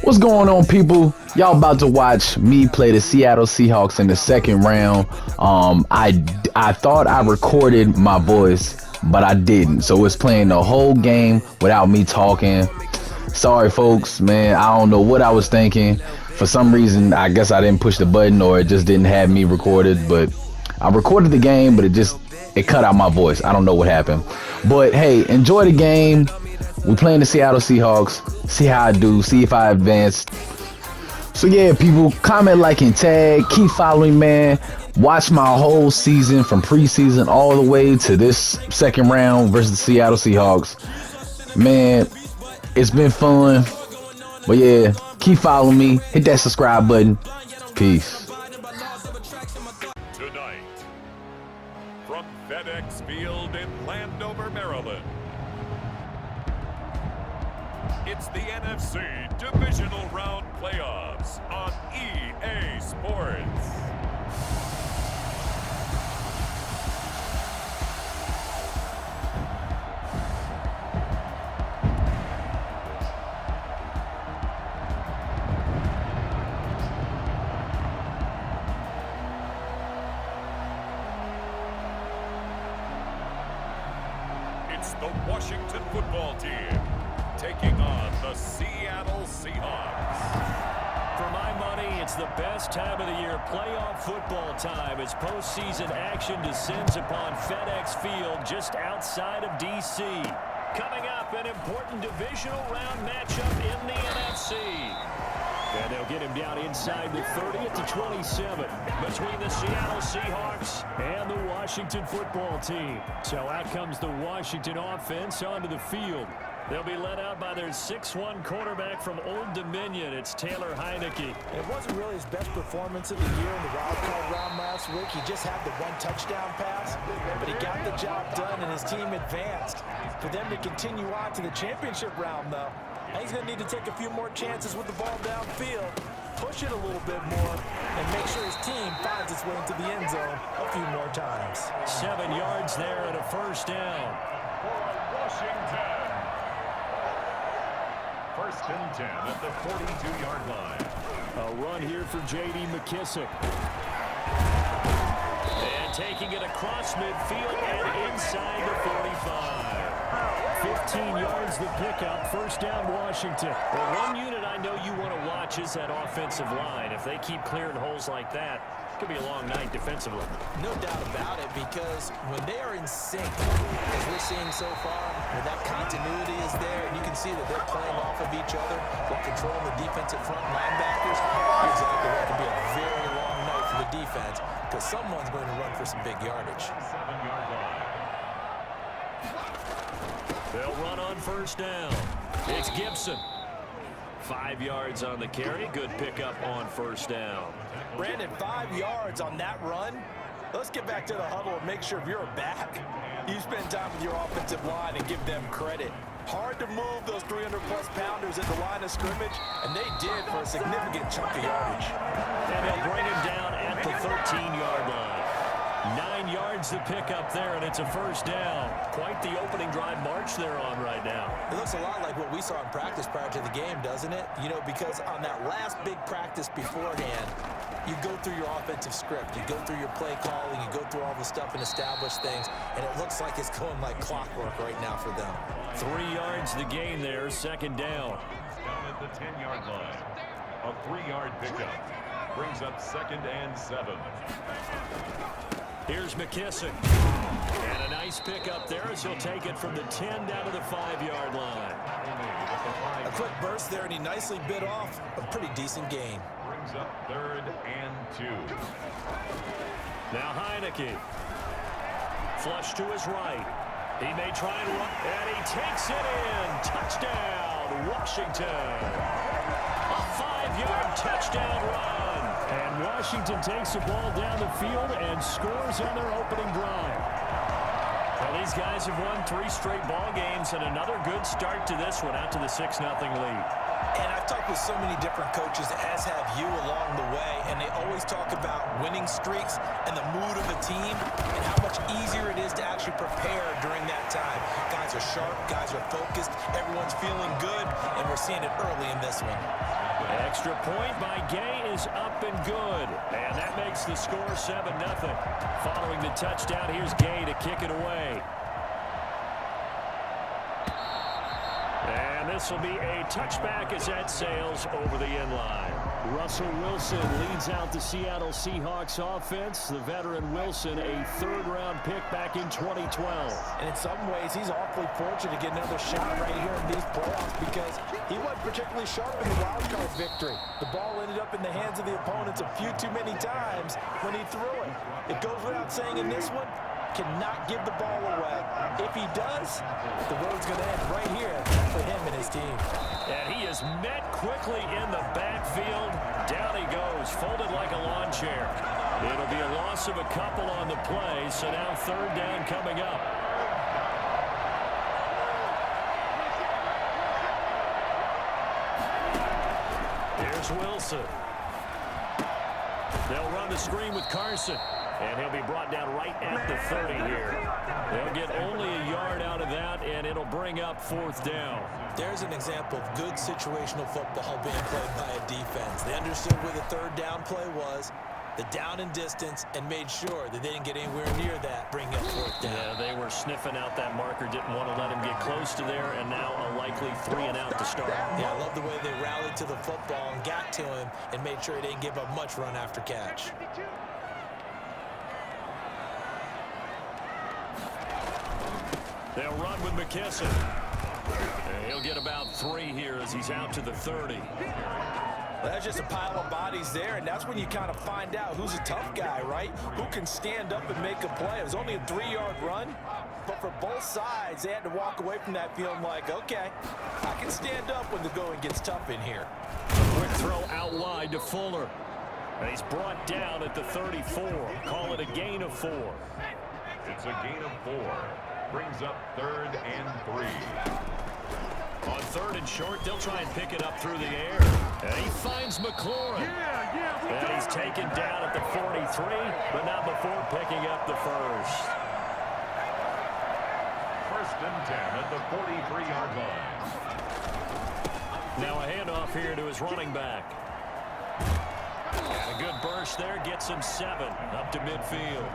What's going on, people? Y'all about to watch me play the Seattle Seahawks in the second round. I thought I recorded my voice, but I didn't. So it's playing the whole game without me talking. Sorry, folks, man. I don't know what I was thinking. For some reason, I guess I didn't push the button, or it just didn't have me recorded. But I recorded the game, but it cut out my voice. I don't know what happened. But hey, enjoy the game. We're playing the Seattle Seahawks. See how I do. See if I advance. So yeah, people, comment, like, and tag. Keep following, man. Watch my whole season from preseason all the way to this second round versus the Seattle Seahawks. Man, it's been fun. But yeah, keep following me. Hit that subscribe button. Peace. Tonight, from FedEx Field in Landover, Maryland, it's the NFC Divisional Round Playoffs on EA Sports. It's the Washington football team taking on the Seattle Seahawks. For my money, it's the best time of the year, playoff football time, as postseason action descends upon FedEx Field just outside of D.C. Coming up, an important divisional round matchup in the NFC. And they'll get him down inside the 30 at the 27 between the Seattle Seahawks and the Washington football team. So out comes the Washington offense onto the field. They'll be led out by their 6'1" quarterback from Old Dominion. It's Taylor Heineke. It wasn't really his best performance of the year in the wild card round last week. He just had the one touchdown pass, but he got the job done and his team advanced. For them to continue on to the championship round, though, he's going to need to take a few more chances with the ball downfield, push it a little bit more, and make sure his team finds its way into the end zone a few more times. 7 yards there and a first down. Washington. First and 10 at the 42-yard line. A run here for J.D. McKissick. And taking it across midfield and inside the 45. 15 yards the pickup, first down Washington. Well, one unit I know you want to watch is that offensive line. If they keep clearing holes like that, it could be a long night defensively. No doubt about it, because when they are in sync, as we're seeing so far, where that continuity is there, and you can see that they're playing off of each other while controlling the defensive front linebackers, you're exactly right. It could be a very long night for the defense, because someone's going to run for some big yardage. 7-yard line. They'll run on first down. It's Gibson. 5 yards on the carry. Good pickup on first down. Brandon, 5 yards on that run. Let's get back to the huddle and make sure if you're back, you spend time with your offensive line and give them credit. Hard to move those 300-plus pounders at the line of scrimmage, and they did for a significant chunk of yardage. And they'll bring him down at the 13-yard line. 9 yards to pick up there, and it's a first down. Quite the opening drive march they're on right now. It looks a lot like what we saw in practice prior to the game, doesn't it? You know, because on that last big practice beforehand, you go through your offensive script, you go through your play calling, you go through all the stuff and establish things, and it looks like it's going like clockwork right now for them. 3 yards the gain there, second down. Down at the 10-yard line. A 3-yard pickup brings up second and 7. Here's McKissick. And a nice pickup there as he'll take it from the 10 down to the 5-yard line. A quick burst there, and he nicely bit off a pretty decent gain. Brings up third and 2. Now Heineke. Flush to his right. He may try and run, and he takes it in. Touchdown, Washington. A 5-yard touchdown run. And Washington takes the ball down the field and scores on their opening drive. Well, these guys have won 3 straight ball games, and another good start to this one out to the 6-0 lead. And I've talked with so many different coaches, as have you along the way, and they always talk about winning streaks and the mood of the team and how much easier it is to actually prepare during that time. Guys are sharp, guys are focused, everyone's feeling good, and we're seeing it early in this one. Extra point by Gay is up and good. And that makes the score 7-0. Following the touchdown, here's Gay to kick it away. And this will be a touchback as that sails over the end line. Russell Wilson leads out the Seattle Seahawks offense. The veteran Wilson, a third-round pick back in 2012. And in some ways, he's awfully fortunate to get another shot right here in these playoffs because he wasn't particularly sharp in the wild card victory. The ball ended up in the hands of the opponents a few too many times when he threw it. It goes without saying in this one, cannot give the ball away. If he does, the road's going to end right here for him and his team. And he is met quickly in the backfield. Down he goes, folded like a lawn chair. It'll be a loss of a couple on the play, so now third down coming up. Here's Wilson. They'll run the screen with Carson. And he'll be brought down right at the 30 here. They'll get only a yard out of that, and it'll bring up fourth down. There's an example of good situational football being played by a defense. They understood where the third down play was, the down and distance, and made sure that they didn't get anywhere near that, bringing up fourth down. Yeah, they were sniffing out that marker, didn't want to let him get close to there, and now a likely 3 and out to start. Yeah, I love the way they rallied to the football and got to him and made sure he didn't give up much run after catch. They'll run with McKesson. And he'll get about 3 here as he's out to the 30. Well, that's just a pile of bodies there, and that's when you kind of find out who's a tough guy, right? Who can stand up and make a play. It was only a 3-yard run, but for both sides, they had to walk away from that feeling like, okay, I can stand up when the going gets tough in here. Quick throw out wide to Fuller. And he's brought down at the 34. Call it a gain of 4. It's a gain of 4. Brings up 3rd and 3. On 3rd and short, they'll try and pick it up through the air. And he finds McLaurin. And he's taken down at the 43, but not before picking up the first. 1st and 10 at the 43-yard line. Now a handoff here to his running back. And a good burst there, gets him 7 up to midfield.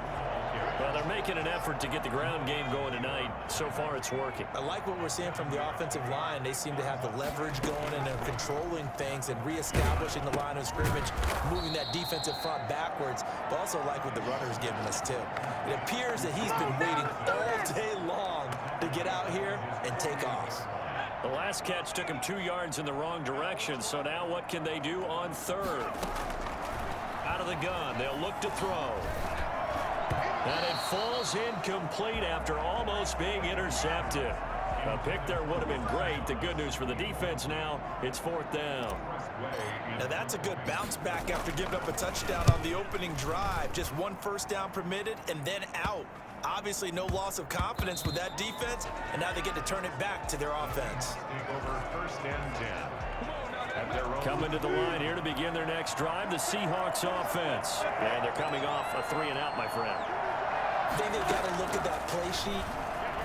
Well, they're making an effort to get the ground game going tonight. So far, it's working. I like what we're seeing from the offensive line. They seem to have the leverage going, and they're controlling things and reestablishing the line of scrimmage, moving that defensive front backwards, but also like what the runner's giving us, too. It appears that he's been waiting all day long to get out here and take off. The last catch took him 2 yards in the wrong direction, so now what can they do on 3rd? Out of the gun, they'll look to throw. And it falls incomplete after almost being intercepted. A pick there would have been great. The good news for the defense now, it's 4th down. Now that's a good bounce back after giving up a touchdown on the opening drive. Just 1 first down permitted and then out. Obviously no loss of confidence with that defense, and now they get to turn it back to their offense. Over 1st and 10. Coming to the line here to begin their next drive, the Seahawks offense. And they're coming off a 3 and out, my friend. I think they've got to look at that play sheet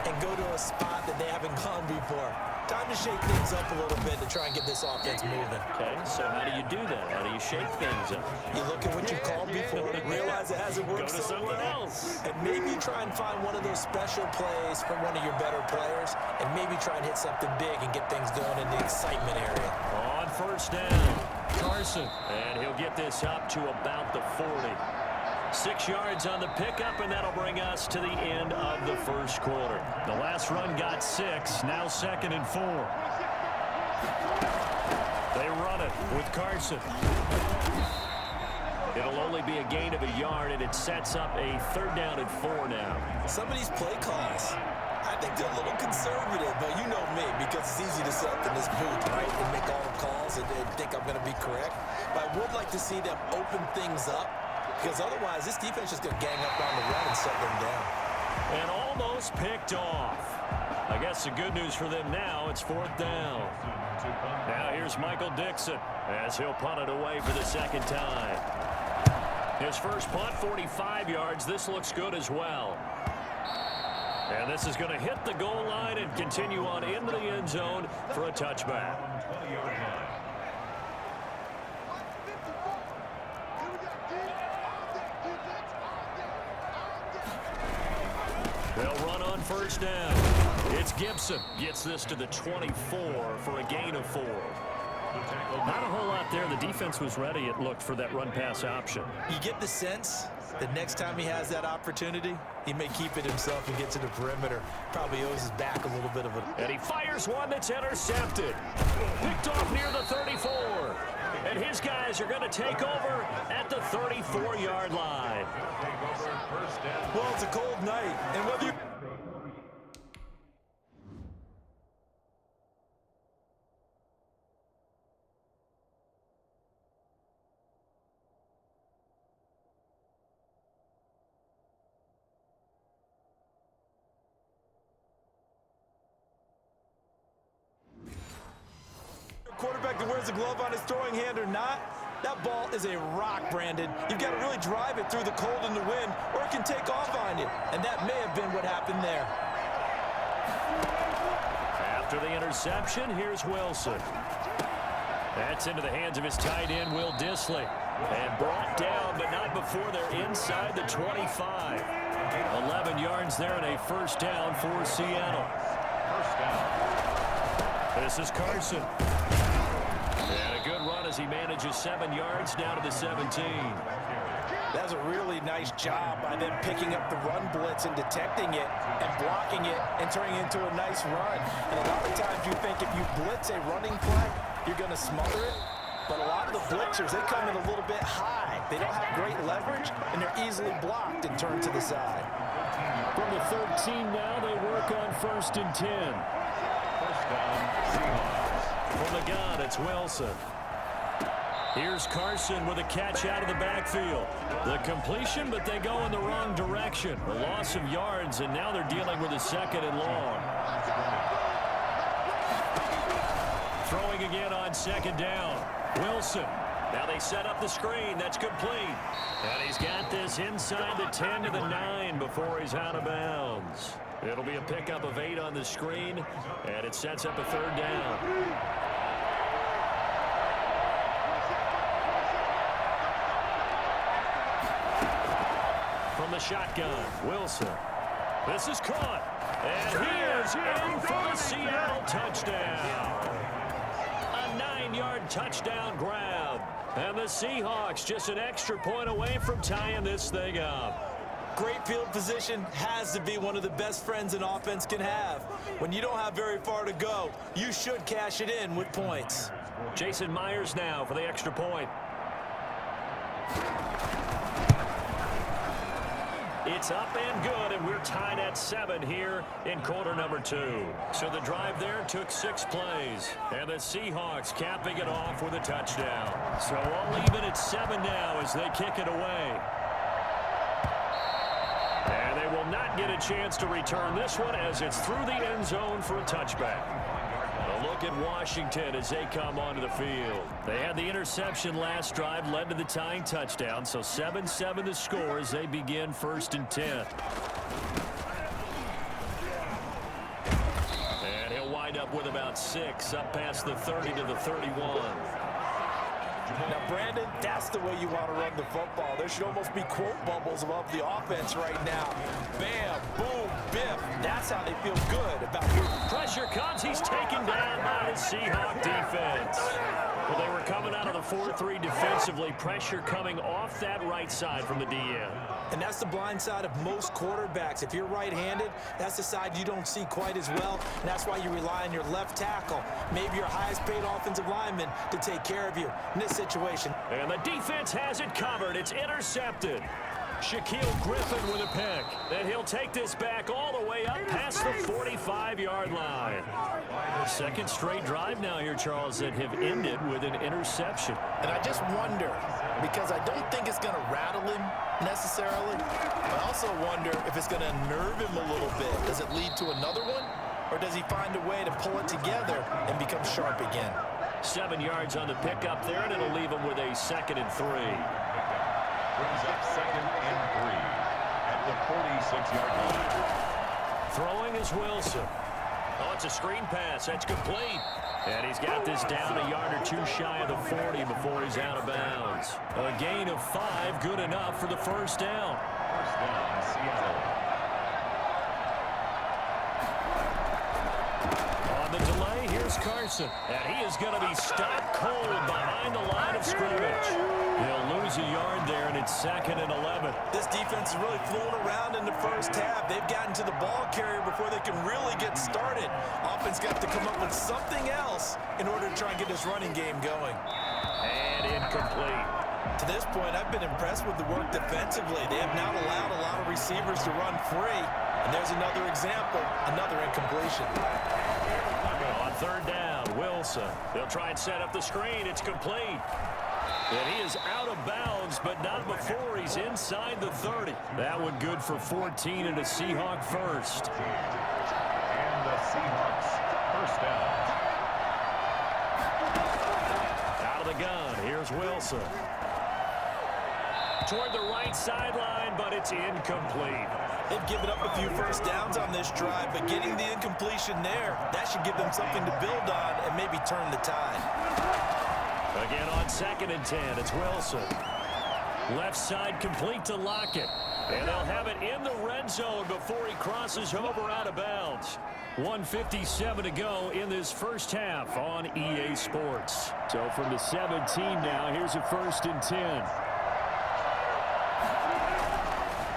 and go to a spot that they haven't gone before. Time to shake things up a little bit to try and get this offense moving. Okay, so how do you do that? How do you shake things up? You look at what you called before, realize it hasn't worked so well, else. and maybe try and find one of those special plays from one of your better players, and maybe try and hit something big and get things going in the excitement area. On 1st down, Carson, and he'll get this up to about the 40. 6 yards on the pickup, and that'll bring us to the end of the 1st quarter. The last run got 6, now 2nd and 4. They run it with Carson. It'll only be a gain of a yard, and it sets up a 3rd down and 4 now. Some of these play calls, I think they're a little conservative, but you know me, because it's easy to sit up in this booth, right, and make all the calls and think I'm going to be correct. But I would like to see them open things up, because otherwise this defense is going to gang up on the run and set them down. And almost picked off. I guess the good news for them now, it's 4th down. Now here's Michael Dixon as he'll punt it away for the 2nd time. His first punt, 45 yards. This looks good as well. And this is going to hit the goal line and continue on into the end zone for a touchback. first down. It's Gibson. Gets this to the 24 for a gain of 4. Not a whole lot there. The defense was ready, it looked, for that run-pass option. You get the sense that next time he has that opportunity, he may keep it himself and get to the perimeter. Probably owes his back a little bit of it. And he fires one that's intercepted. Picked off near the 34. And his guys are going to take over at the 34-yard line. Well, it's a cold night, and whether you... quarterback that wears a glove on his throwing hand or not, that ball is a rock, Brandon. You've got to really drive it through the cold and the wind, or it can take off on you. And that may have been what happened there. After the interception, here's Wilson. That's into the hands of his tight end, Will Dissly. And brought down, but not before they're inside the 25. 11 yards there and a first down for Seattle. First down. This is Carson. And a good run as he manages 7 yards down to the 17. That's a really nice job by them picking up the run blitz and detecting it and blocking it and turning it into a nice run. And a lot of times you think if you blitz a running play, you're going to smother it. But a lot of the blitzers, they come in a little bit high. They don't have great leverage, and they're easily blocked and turned to the side. From the 13 now, they work on 1st and 10. First down, Seahawks. From the gun, it's Wilson. Here's Carson with a catch out of the backfield. The completion, but they go in the wrong direction. A loss of yards, and now they're dealing with a 2nd and long. Throwing again on 2nd down. Wilson. Now they set up the screen. That's complete. And he's got this inside the 10 to the 9 before he's out of bounds. It'll be a pickup of 8 on the screen, and it sets up a 3rd down. From the shotgun, Wilson. This is caught. And here's in for the Seattle touchdown. A 9-yard touchdown grab. And the Seahawks just an extra point away from tying this thing up. Great field position has to be one of the best friends an offense can have. When you don't have very far to go, you should cash it in with points. Jason Myers now for the extra point. It's up and good, and we're tied at 7 here in quarter number 2. So the drive there took 6 plays, and the Seahawks capping it off with a touchdown. So all even at 7 now as they kick it away. And they will not get a chance to return this one as it's through the end zone for a touchback. A look at Washington as they come onto the field. They had the interception last drive, led to the tying touchdown, so 7-7 the score as they begin 1st and 10. And he'll wind up with about 6, up past the 30 to the 31. Now, Brandon, that's the way you want to run the football. There should almost be quote bubbles above the offense right now. Bam, boom, biff. That's how they feel good about your pressure comes. He's taken down by the Seahawk defense. Well, they were coming out of the 4-3 defensively. Pressure coming off that right side from the DN. And that's the blind side of most quarterbacks. If you're right-handed, that's the side you don't see quite as well. And that's why you rely on your left tackle, maybe your highest-paid offensive lineman, to take care of you in this situation. And the defense has it covered. It's intercepted. Shaquille Griffin with a pick. And he'll take this back all the way up past the 45-yard line. Second straight drive now here, Charles, that have ended with an interception. And I just wonder, because I don't think it's going to rattle him necessarily. I also wonder if it's going to nerve him a little bit. Does it lead to another one? Or does he find a way to pull it together and become sharp again? 7 yards on the pickup there, and it'll leave him with a 2nd and 3. Brings up 2nd and 3 at the 46-yard line. Throwing is Wilson. Oh, it's a screen pass. That's complete. And he's got this down a yard or 2 shy of the 40 before he's out of bounds. A gain of 5, good enough for the first down. First down, Seattle. On the delay, here's Carson. And he is going to be stopped cold behind the line of scrimmage. He'll lose a yard there, and it's 2nd and 11. This defense is really flown around in the first half. They've gotten to the ball carrier before they can really get started. Offense got to come up with something else in order to try and get this running game going. And incomplete. To this point, I've been impressed with the work defensively. They have not allowed a lot of receivers to run free. And there's another example, another incompletion. On 3rd down, Wilson. They'll try and set up the screen. It's complete. And he is out of bounds, but not before he's inside the 30. That one good for 14 and a Seahawk first. And the Seahawks first down. Out of the gun, here's Wilson. Toward the right sideline, but it's incomplete. They've given up a few first downs on this drive, but getting the incompletion there, that should give them something to build on and maybe turn the tide. Again on 2nd and 10, it's Wilson. Left side complete to Lockett. And they'll have it in the red zone before he crosses over out of bounds. 1:57 to go in this first half on EA Sports. So from the 17 now, here's a 1st and 10.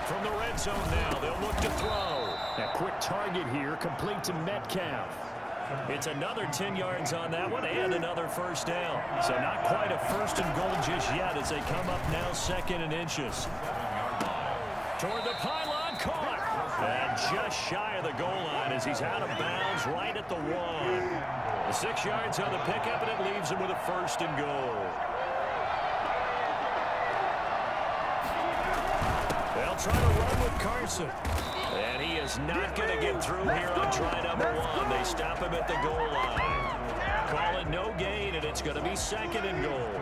From the red zone now, they'll look to throw. A quick target here, complete to Metcalf. It's another 10 yards on that one and another first down. So not quite a 1st and goal just yet as they come up now 2nd and inches. Toward the pylon, caught. And just shy of the goal line as he's out of bounds right at the 1. The 6 yards on the pickup, and it leaves him with a 1st and goal. They'll try to run with Carson. And he is not going to get through here on try number 1. They stop him at the goal line. Call it no gain, and it's going to be 2nd and goal.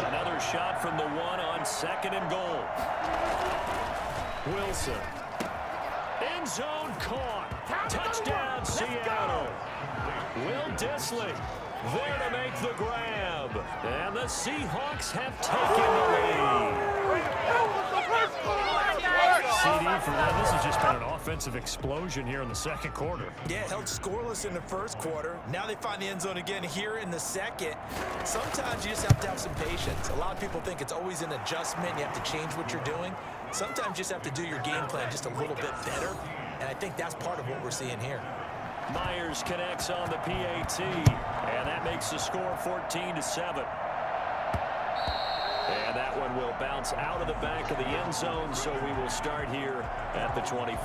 Another shot from the 1 on 2nd and goal. Wilson. End zone caught. Touchdown, Seattle. Will Dissly there to make the grab. And the Seahawks have taken the lead. CD for them. This has just been an offensive explosion here in the 2nd quarter. Yeah, held scoreless in the 1st quarter. Now they find the end zone again here in the 2nd. Sometimes you just have to have some patience. A lot of people think it's always an adjustment. You have to change what you're doing. Sometimes you just have to do your game plan just a little bit better. And I think that's part of what we're seeing here. Myers connects on the PAT. And that makes the score 14-7. And that one will bounce out of the back of the end zone, so we will start here at the 25.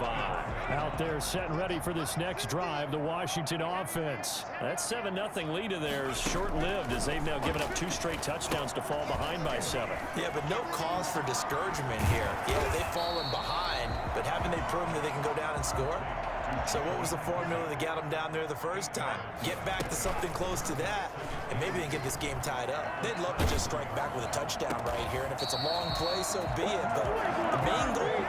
Out there set and ready for this next drive, the Washington offense. That 7-0 lead of theirs short-lived as they've now given up 2 straight touchdowns to fall behind by 7. Yeah, but no cause for discouragement here. Yeah, they've fallen behind, but haven't they proven that they can go down and score? So what was the formula that got them down there the first time? Get back to something close to that, and maybe they can get this game tied up. They'd love to just strike back with a touchdown right here, and if it's a long play, so be it. But the main goal,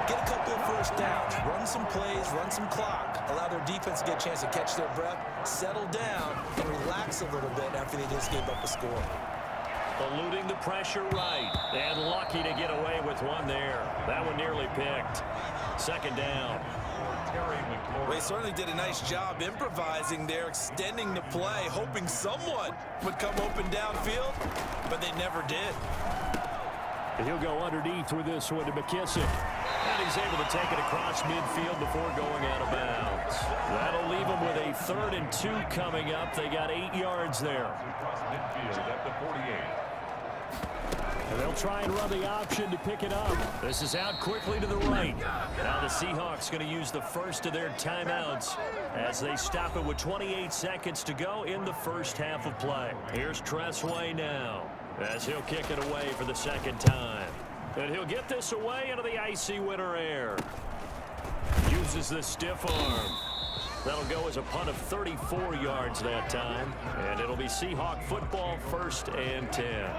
get a couple of first downs, run some plays, run some clock, allow their defense to get a chance to catch their breath, settle down, and relax a little bit after they just gave up a score. Eluding the pressure right, and lucky to get away with one there. That one nearly picked. 2nd down. Well, they certainly did a nice job improvising there, extending the play, hoping someone would come open downfield, but they never did. And he'll go underneath with this one to McKissick. And he's able to take it across midfield before going out of bounds. That'll leave him with a 3rd and 2 coming up. They got 8 yards there. Across midfield at the 48. And they'll try and run the option to pick it up. This is out quickly to the right. Now the Seahawks going to use the first of their timeouts as they stop it with 28 seconds to go in the first half of play. Here's Tressway now as he'll kick it away for the 2nd time. And he'll get this away into the icy winter air. Uses the stiff arm. That'll go as a punt of 34 yards that time. And it'll be Seahawk football 1st and 10.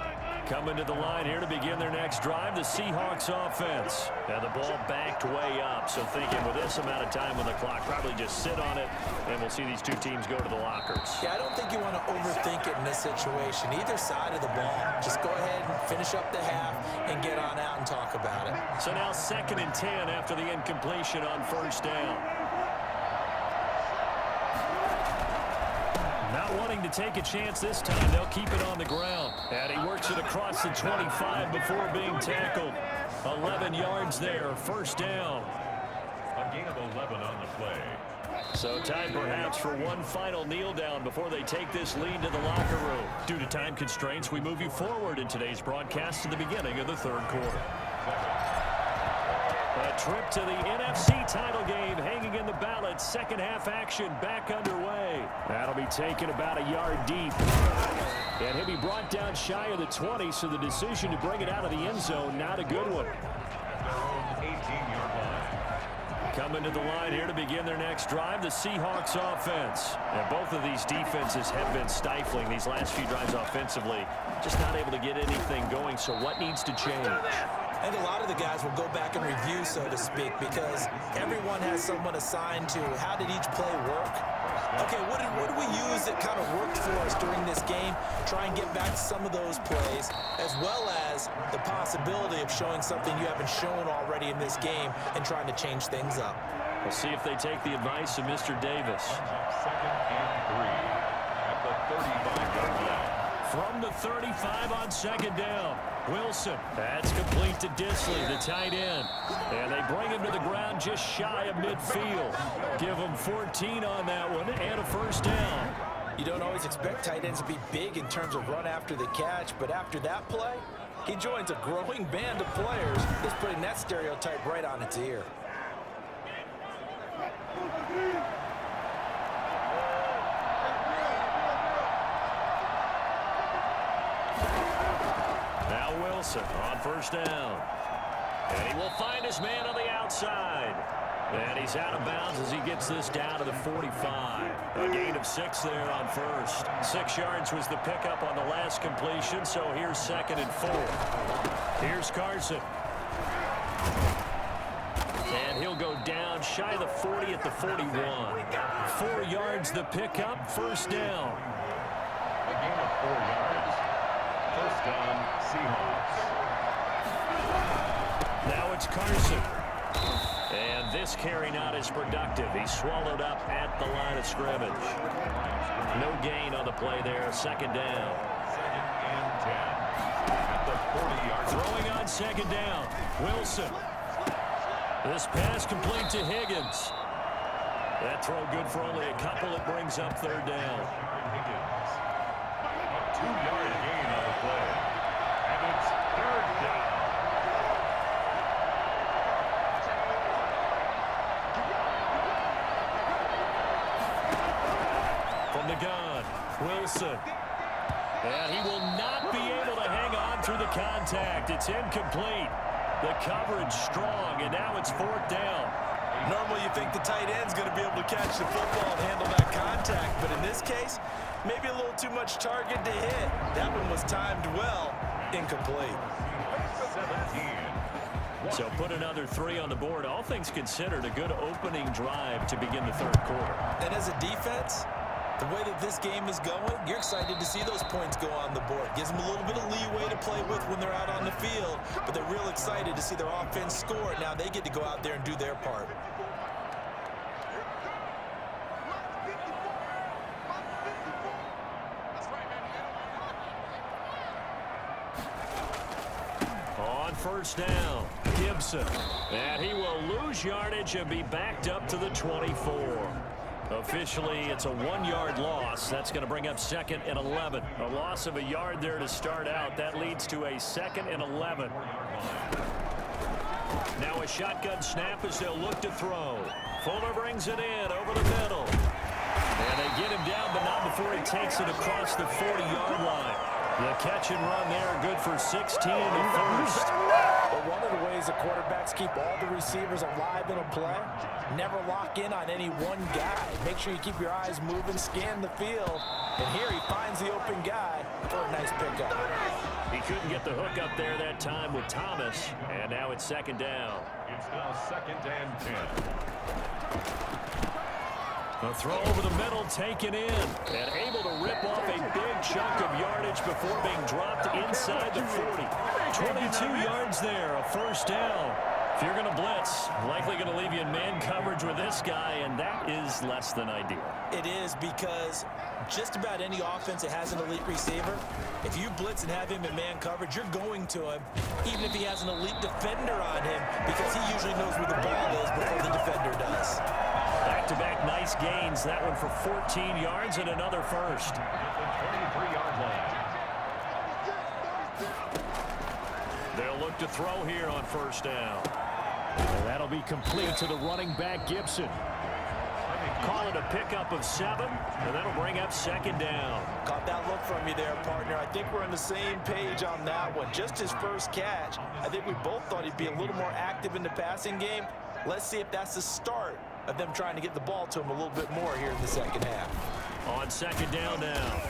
Coming to the line here to begin their next drive, the Seahawks offense. And the ball backed way up, so thinking with this amount of time on the clock, probably just sit on it, and we'll see these 2 teams go to the lockers. Yeah, I don't think you want to overthink it in this situation. Either side of the ball, just go ahead and finish up the half and get on out and talk about it. So now 2nd and 10 after the incompletion on 1st down. Not wanting to take a chance this time, they'll keep it on the ground. And he works it across the 25 before being tackled. 11 yards there, first down. A gain of 11 on the play. So time perhaps for one final kneel down before they take this lead to the locker room. Due to time constraints, we move you forward in today's broadcast to the beginning of the third quarter. A trip to the NFC title game hanging in the balance. Second half action back underway. That'll be taken about a yard deep. And he'll be brought down shy of the 20, so the decision to bring it out of the end zone, not a good one. 18-yard line. Coming to the line here to begin their next drive, the Seahawks offense. And both of these defenses have been stifling these last few drives offensively. Just not able to get anything going, so what needs to change? And a lot of the guys will go back and review, so to speak, because everyone has someone assigned to how did each play work. Okay, what did we use that kind of worked for us during this game? Try and get back to some of those plays, as well as the possibility of showing something you haven't shown already in this game and trying to change things up. We'll see if they take the advice of Mr. Davis. Second and 3 at the 35-yard line. From the 35 on second down, Wilson. That's complete to Disley, the tight end. And they bring him to the ground just shy of midfield. Give him 14 on that one and a first down. You don't always expect tight ends to be big in terms of run after the catch, but after that play, he joins a growing band of players that's putting that stereotype right on its ear. Wilson on first down. And he will find his man on the outside. And he's out of bounds as he gets this down to the 45. A gain of 6 there on first. 6 yards was the pickup on the last completion, so here's second and 4. Here's Carson. And he'll go down shy of the 40 at the 41. 4 yards the pickup, first down. A gain of 4 yards. First down, Seahawks. Now it's Carson. And this carry not as productive. He's swallowed up at the line of scrimmage. No gain on the play there. Second down. Second and 10 at the 40-yard line. Throwing on second down. Wilson. This pass complete to Higgins. That throw good for only a couple. It brings up third down. Higgins. A 2-yard gain on the play. And it's third down. From the gun, Wilson. And he will not be able to hang on through the contact. It's incomplete. The coverage strong, and now it's fourth down. Normally you think the tight end's going to be able to catch the football and handle that contact, but in this case, maybe a little too much target to hit. That one was timed well, incomplete. 17. So put another 3 on the board. All things considered, a good opening drive to begin the third quarter. And as a defense, the way that this game is going, you're excited to see those points go on the board. Gives them a little bit of leeway to play with when they're out on the field, but they're real excited to see their offense score. Now they get to go out there and do their part. On first down, Gibson. And he will lose yardage and be backed up to the 24. Officially, it's a 1-yard loss. That's going to bring up second and 11. A loss of a yard there to start out. That leads to a second and 11. Now a shotgun snap as they'll look to throw. Fuller brings it in over the middle. And they get him down, but not before he takes it across the 40-yard line. The catch and run there, good for 16 in the first. But one of the ways the quarterbacks keep all the receivers alive in a play, never lock in on any one guy. Make sure you keep your eyes moving, scan the field. And here he finds the open guy for a nice pickup. He couldn't get the hook up there that time with Thomas. And now it's second down. It's now second and 10. A throw over the middle taken in and able to rip off a big chunk of yardage before being dropped inside the 40. 22 yards there, a first down. If you're going to blitz, likely going to leave you in man coverage with this guy, and that is less than ideal. It is, because just about any offense that has an elite receiver, if you blitz and have him in man coverage, you're going to him, even if he has an elite defender on him, because he usually knows where the ball is before the defender does. Back-to-back nice gains. That one for 14 yards and another first. 23-yard line. They'll look to throw here on first down. And that'll be complete to the running back, Gibson. Call it a pickup of 7, and that'll bring up second down. Caught that look from you there, partner. I think we're on the same page on that one. Just his first catch. I think we both thought he'd be a little more active in the passing game. Let's see if that's the start of them trying to get the ball to him a little bit more here in the second half. On second down now,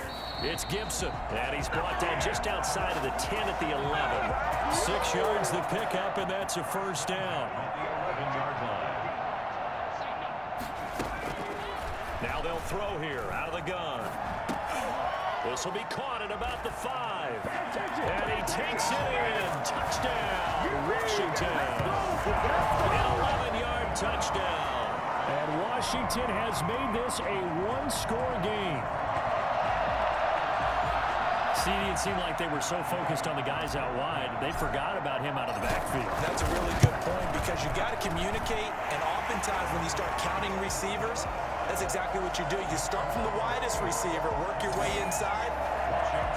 it's Gibson, and he's brought down just outside of the 10 at the 11. 6 yards the pickup, and that's a first down. 11-yard line. Now they'll throw here out of the gun. This will be caught at about the 5. And he takes it in. Touchdown, Washington. An 11-yard touchdown. And Washington has made this a one-score game. See, it seemed like they were so focused on the guys out wide, they forgot about him out of the backfield. That's a really good point, because you got to communicate, and oftentimes when you start counting receivers, that's exactly what you do. You start from the widest receiver, work your way inside.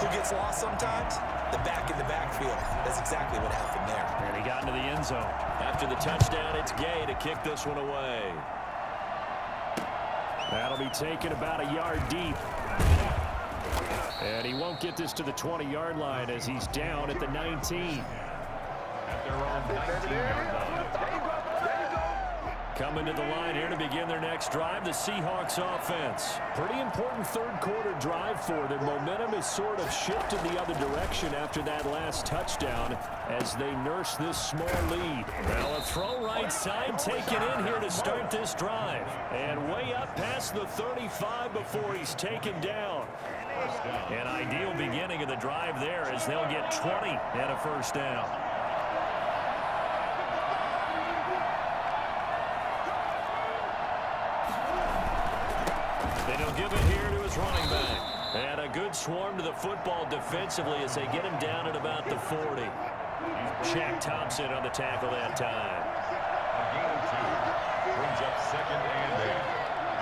Who gets lost sometimes? The back in the backfield. That's exactly what happened there. And he got into the end zone. After the touchdown, it's Gay to kick this one away. That'll be taken about a yard deep. And he won't get this to the 20-yard line as he's down at the 19. At their own 19-yard line. Coming to the line here to begin their next drive, the Seahawks offense. Pretty important third-quarter drive for them. Momentum is sort of shifted the other direction after that last touchdown as they nurse this small lead. Now a throw right side taken in here to start this drive. And way up past the 35 before he's taken down. An ideal beginning of the drive there as they'll get 20 and a first down. And he'll give it here to his running back. And a good swarm to the football defensively as they get him down at about the 40. Shaq Thompson on the tackle that time. A gain of 2. Brings up second and 8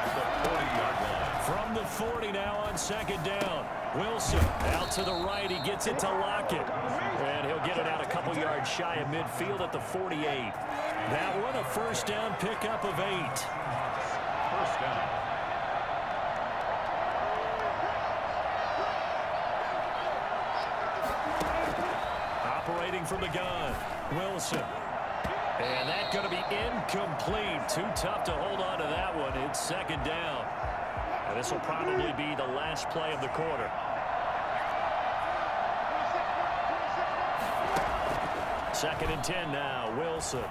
at the 40-yard line. From the 40 now on second down. Wilson out to the right. He gets it to Lockett. And he'll get it out a couple yards shy of midfield at the 48. That one a first down pickup of 8. First down. Operating from the gun, Wilson. And that's going to be incomplete. Too tough to hold on to that one. It's second down. And this will probably be the last play of the quarter. Second and 10 now, Wilson.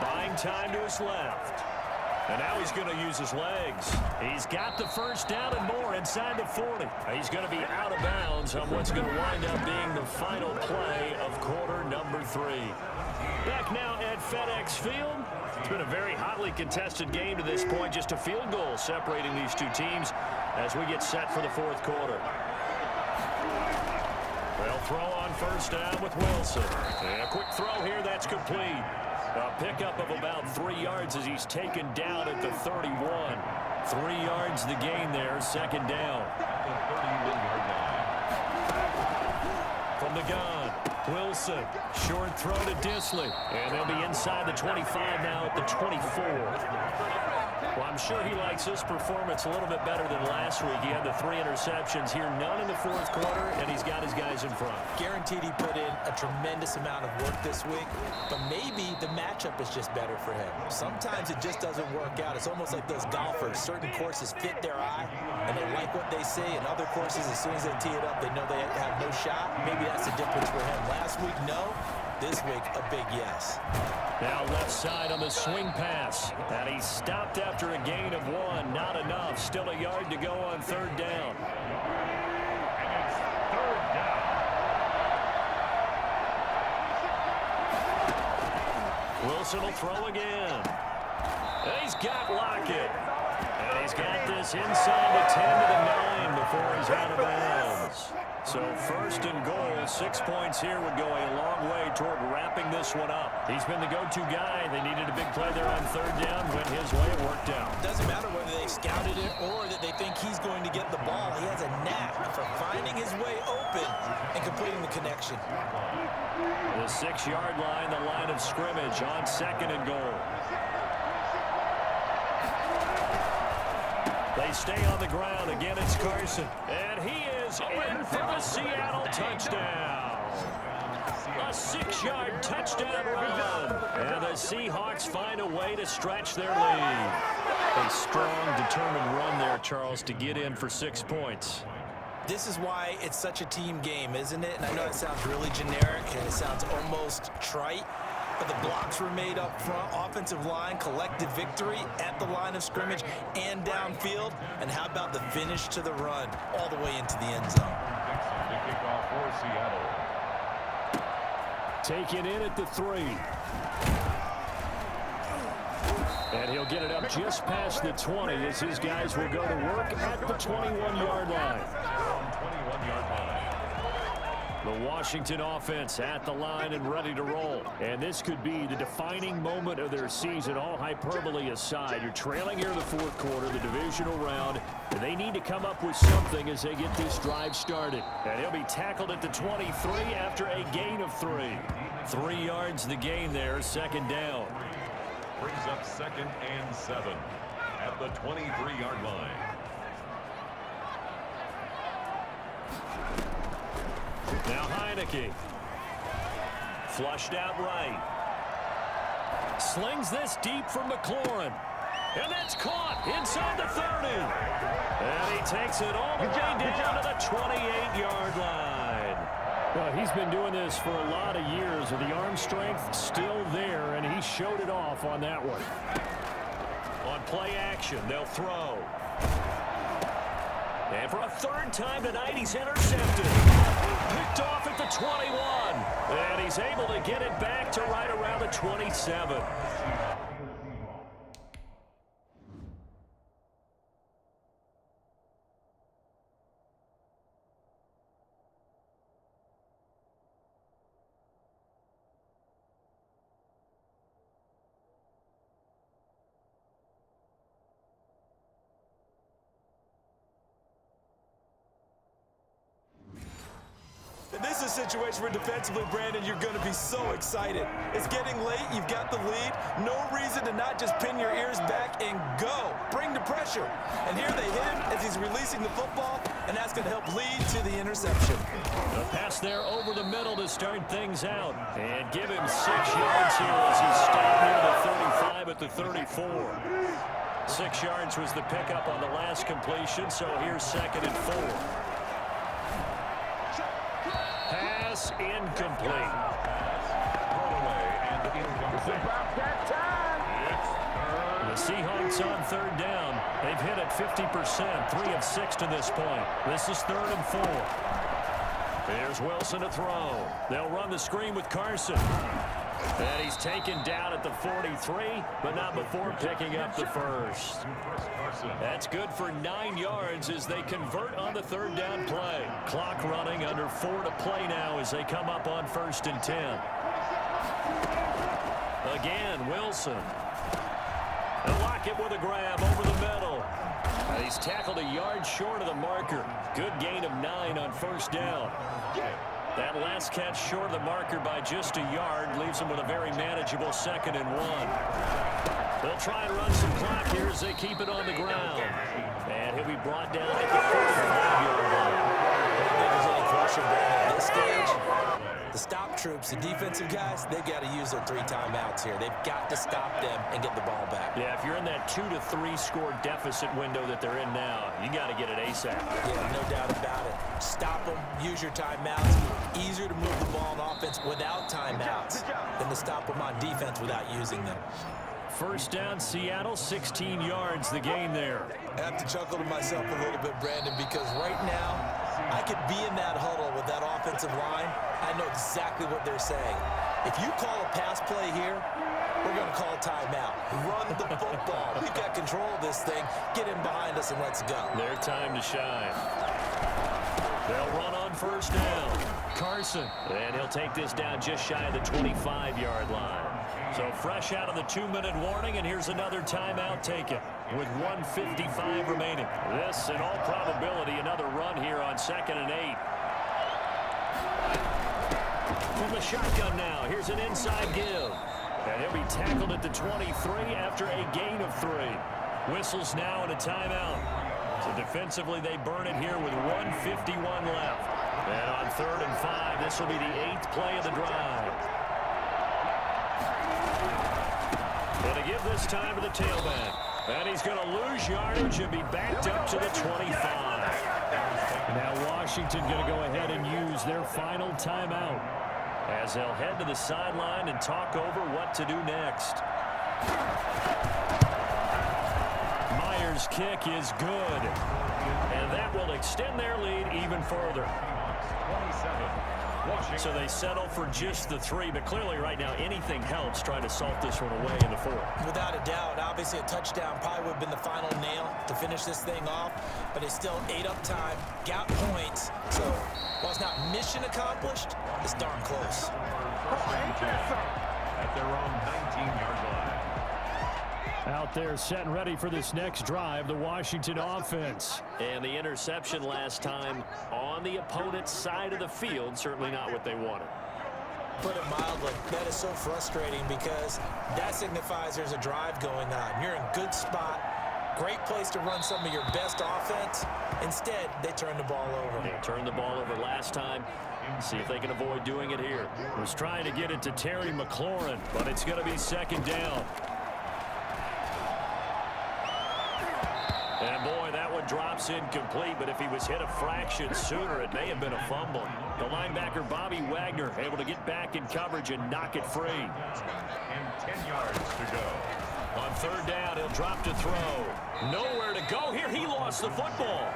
Buying time to his left. And now he's going to use his legs. He's got the first down and more inside the 40. He's going to be out of bounds on what's going to wind up being the final play of quarter number 3. Back now at FedEx Field. It's been a very hotly contested game to this point. Just a field goal separating these two teams as we get set for the fourth quarter. They'll throw on first down with Wilson. And a quick throw here that's complete. A pickup of about 3 yards as he's taken down at the 31. 3 yards the gain there, second down. At the 31-yard line. From the gun, Wilson. Short throw to Disley. And they'll be inside the 25 now at the 24. Well, I'm sure he likes this performance a little bit better than last week. He had the 3 interceptions here, none in the fourth quarter, and he's got his guys in front. Guaranteed he put in a tremendous amount of work this week, but maybe the matchup is just better for him. Sometimes it just doesn't work out. It's almost like those golfers. Certain courses fit their eye, and they like what they see, and other courses, as soon as they tee it up, they know they have no shot. Maybe that's the difference for him. Last week, no. This week, a big yes. Now left side on the swing pass. And he stopped after a gain of 1. Not enough. Still a yard to go on third down. And it's third down. Wilson will throw again. And he's got Lockett. And he's got this inside the 10 to the 9 before he's out of bounds. So first and goal, 6 points here would go a long way toward wrapping this one up. He's been the go-to guy. They needed a big play there on third down. Went his way. It worked out. Doesn't matter whether they scouted it or that they think he's going to get the ball. He has a knack for finding his way open and completing the connection. The 6-yard line, the line of scrimmage on second and goal. They stay on the ground. Again, it's Carson. And he is in for the Seattle touchdown. A 6-yard touchdown run. And the Seahawks find a way to stretch their lead. A strong, determined run there, Charles, to get in for 6 points. This is why it's such a team game, isn't it? And I know it sounds really generic and it sounds almost trite, but the blocks were made up front, offensive line, collective victory at the line of scrimmage and downfield. And how about the finish to the run all the way into the end zone? Taken in at the 3. And he'll get it up just past the 20 as his guys will go to work at the 21-yard line. The Washington offense at the line and ready to roll. And this could be the defining moment of their season, all hyperbole aside. You're trailing here in the fourth quarter, the divisional round, and they need to come up with something as they get this drive started. And he'll be tackled at the 23 after a gain of 3. 3 yards the gain there, second down. Brings up 2nd and 7 at the 23-yard line. Now Heineke. Flushed out right. Slings this deep from McLaurin. And that's caught inside the 30. And he takes it all the way down to the 28-yard line. Well, he's been doing this for a lot of years with the arm strength still there, and he showed it off on that one. On play action, they'll throw. And for a third time tonight, he's intercepted. Picked off at the 21. And he's able to get it back to right around the 27. This is a situation where defensively, Brandon, you're going to be so excited. It's getting late. You've got the lead. No reason to not just pin your ears back and go. Bring the pressure. And here they hit him as he's releasing the football, and that's going to help lead to the interception. A pass there over the middle to start things out. And give him 6 yards here as he stopped near the 35 at the 34. 6 yards was the pickup on the last completion, so here's 2nd and 4. Pass incomplete. The Seahawks on third down. They've hit it 50%, 3 of 6 to this point. This is 3rd and 4. There's Wilson to throw. They'll run the screen with Carson. And he's taken down at the 43, but not before picking up the first. That's good for 9 yards as they convert on the third down play. Clock running, under 4 to play now as they come up on 1st and 10. Again, Wilson. And Lockett with a grab over the middle. He's tackled a yard short of the marker. Good gain of 9 on 1st down. That last catch short of the marker by just a yard leaves him with a very manageable 2nd and 1. They'll try and run some clock here as they keep it on the ground. And he'll be brought down at the 45-yard line. I don't think there's any question, Brandon, at this stage. The stop troops, the defensive guys, they've got to use their 3 timeouts here. They've got to stop them and get the ball back. Yeah, if you're in that 2 to 3 score deficit window that they're in now, you got to get it ASAP. Yeah, no doubt about it. Stop them, use your timeouts. Easier to move the ball on offense without timeouts than to stop them on defense without using them. First down, Seattle, 16 yards, the gain there. I have to chuckle to myself a little bit, Brandon, because right now, I could be in that huddle with that offensive line. I know exactly what they're saying. If you call a pass play here, We're going to call timeout. Run the football. We've got control of this thing. Get him behind us and let's go. Their time to shine. They'll run on first down. Carson. And he'll take this down just shy of the 25-yard line. So fresh out of the 2-minute warning, and here's another timeout taken with 1:55 remaining. This, in all probability, another run here on 2nd and 8. From the shotgun now, here's an inside give. And he'll be tackled at the 23 after a gain of 3. Whistles now and a timeout. So defensively, they burn it here with 1:51 left. And on 3rd and 5, this will be the 8th play of the drive. And to give this time to the tailback. And he's going to lose yardage and be backed up to the 25. Now Washington going to go ahead and use their final timeout as they'll head to the sideline and talk over what to do next. Myers' kick is good. And that will extend their lead even further. So they settle for just the 3, but clearly right now anything helps trying to salt this one away in the 4th. Without a doubt, obviously a touchdown probably would have been the final nail to finish this thing off, but it's still 8 up time, got points, so while it's not mission accomplished, it's darn close. At their own 19-yard line. Out there set and ready for this next drive, the Washington offense. And the interception last time on the opponent's side of the field, certainly not what they wanted. Put it mildly, that is so frustrating because that signifies there's a drive going on. You're in good spot, great place to run some of your best offense. Instead, they turn the ball over. They turned the ball over last time. See if they can avoid doing it here. Was trying to get it to Terry McLaurin, but it's going to be 2nd down. And boy, that one drops incomplete, but if he was hit a fraction sooner, it may have been a fumble. The linebacker, Bobby Wagner, able to get back in coverage and knock it free. And 10 yards to go. On 3rd down, he'll drop to throw. Nowhere to go here. He lost the football.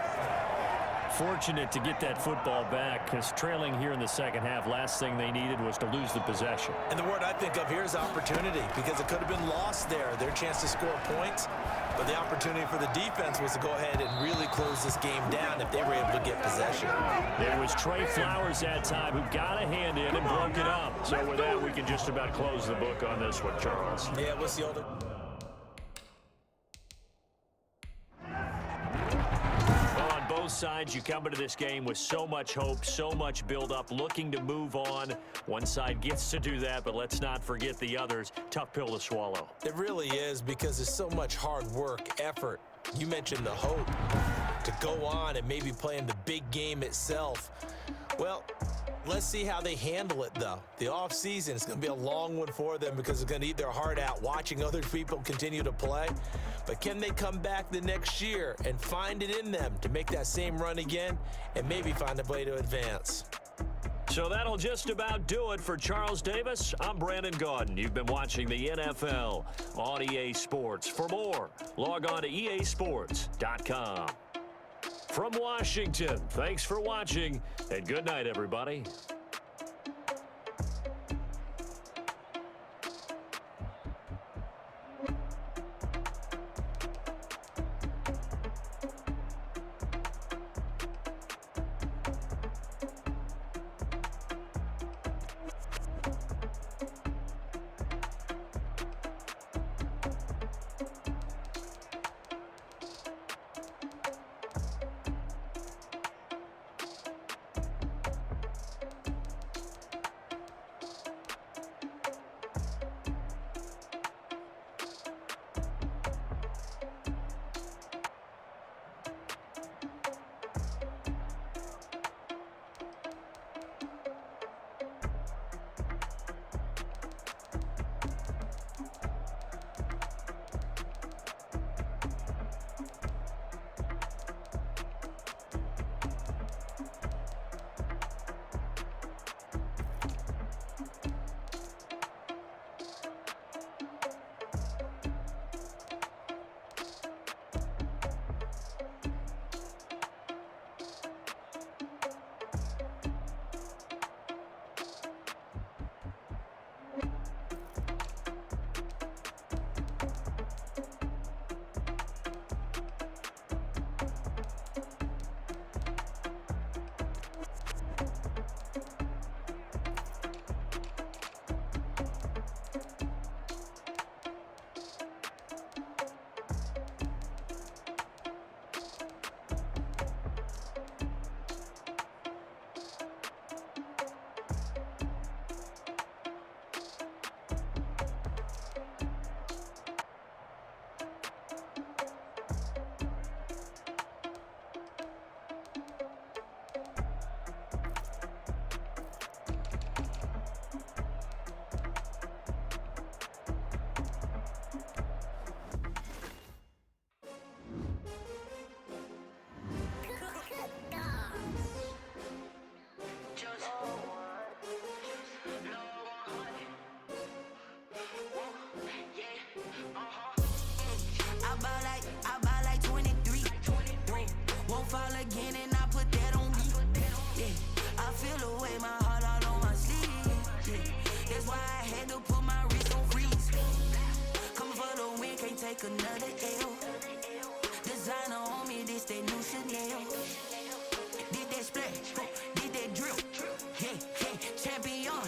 Fortunate to get that football back because trailing here in the 2nd half, last thing they needed was to lose the possession. And the word I think of here is opportunity because it could have been lost there, their chance to score points. But the opportunity for the defense was to go ahead and really close this game down if they were able to get possession. It was Trey Flowers that time who got a hand in and broke it up. So with that, we can just about close the book on this one, Charles. Yeah, what's the older... Sides, you come into this game with so much hope, so much build-up, looking to move on. One side gets to do that, but let's not forget the others. Tough pill to swallow. It really is because there's so much hard work, effort. You mentioned the hope to go on and maybe play in the big game itself. Well, let's see how they handle it, though. The offseason is going to be a long one for them because it's going to eat their heart out watching other people continue to play. But can they come back the next year and find it in them to make that same run again and maybe find a way to advance? So that'll just about do it for Charles Davis. I'm Brandon Gaudin. You've been watching the NFL on EA Sports. For more, log on to easports.com. From Washington, thanks for watching, and good night, everybody. I buy like 23. Won't fall again and I put that on me. Yeah, I feel the way, my heart all on my sleeve. Yeah, that's why I had to put my wrist on freeze. Coming for the win, can't take another